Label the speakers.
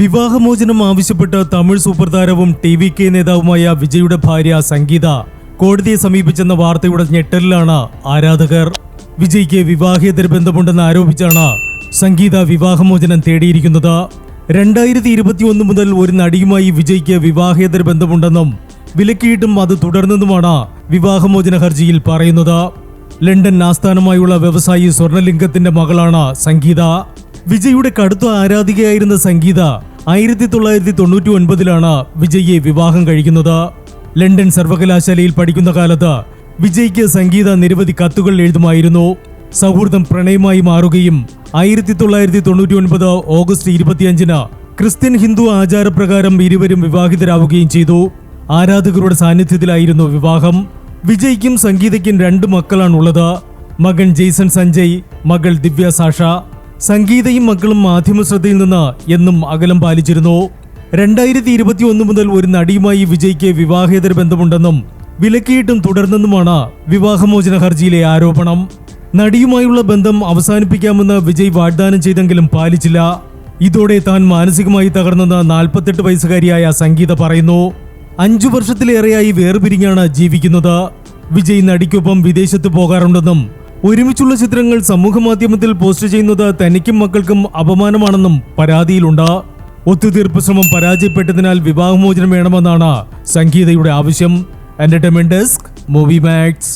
Speaker 1: വിവാഹമോചനം ആവശ്യപ്പെട്ട് തമിഴ് സൂപ്പർ താരവും TVK നേതാവുമായ വിജയുടെ ഭാര്യ സംഗീത കോടതിയെ സമീപിച്ചെന്ന വാർത്തയുടെ ഞെട്ടലിലാണ് ആരാധകർ. വിജയ്ക്ക് വിവാഹേതര ബന്ധമുണ്ടെന്ന് ആരോപിച്ചാണ് സംഗീത വിവാഹമോചനം തേടിയിരിക്കുന്നത്. 2021 മുതൽ ഒരു നടിയുമായി വിജയ്ക്ക് വിവാഹേതര ബന്ധമുണ്ടെന്നും വിലക്കിയിട്ടും അത് തുടർന്നെന്നുമാണ് വിവാഹമോചന ഹർജിയിൽ പറയുന്നത്. ലണ്ടൻ ആസ്ഥാനമായുള്ള വ്യവസായി സ്വർണലിംഗത്തിന്റെ മകളാണ് സംഗീത. വിജയുടെ കടുത്ത ആരാധികയായിരുന്ന സംഗീത 1999 വിജയെ വിവാഹം കഴിക്കുന്നത്. ലണ്ടൻ സർവകലാശാലയിൽ പഠിക്കുന്ന കാലത്ത് വിജയ്ക്ക് സംഗീത നിരവധി കത്തുകൾ എഴുതുമായിരുന്നു. സൗഹൃദം പ്രണയമായി മാറുകയും 1999 ഓഗസ്റ്റ് 25 ക്രിസ്ത്യൻ ഹിന്ദു ആചാരപ്രകാരം ഇരുവരും വിവാഹിതരാവുകയും ചെയ്തു. ആരാധകരുടെ സാന്നിധ്യത്തിലായിരുന്നു വിവാഹം. വിജയ്ക്കും സംഗീതയ്ക്കും 2 മക്കളാണുള്ളത്. മകൻ ജെയ്സൺ സഞ്ജയ്, മകൾ ദിവ്യ സാഷ. സംഗീതയും മക്കളും മാധ്യമ ശ്രദ്ധയിൽ നിന്ന് എന്നും അകലം പാലിച്ചിരുന്നു. 2021 മുതൽ ഒരു നടിയുമായി വിജയ്ക്ക് വിവാഹേതര ബന്ധമുണ്ടെന്നും വിലക്കിയിട്ടും തുടർന്നെന്നുമാണ് വിവാഹമോചന ഹർജിയിലെ ആരോപണം. നടിയുമായുള്ള ബന്ധം അവസാനിപ്പിക്കാമെന്ന് വിജയ് വാഗ്ദാനം ചെയ്തെങ്കിലും പാലിച്ചില്ല. ഇതോടെ താൻ മാനസികമായി തകർന്നെന്ന് 48 വയസ്സുകാരിയായ സംഗീത പറയുന്നു. 5 വർഷത്തിലേറെയായി വേർപിരിഞ്ഞാണ് ജീവിക്കുന്നത്. വിജയ് നടിക്കൊപ്പം വിദേശത്ത് പോകാറുണ്ടെന്നും ഒരുമിച്ചുള്ള ചിത്രങ്ങൾ സമൂഹമാധ്യമത്തിൽ പോസ്റ്റ് ചെയ്യുന്നത് തനിക്കും മക്കൾക്കും അപമാനമാണെന്നും പരാതിയിലുണ്ട്. ഒത്തുതീർപ്പ് ശ്രമം പരാജയപ്പെട്ടതിനാൽ വിവാഹമോചനം വേണമെന്നാണ് സംഗീതയുടെ ആവശ്യം. Entertainment desk, Movie max.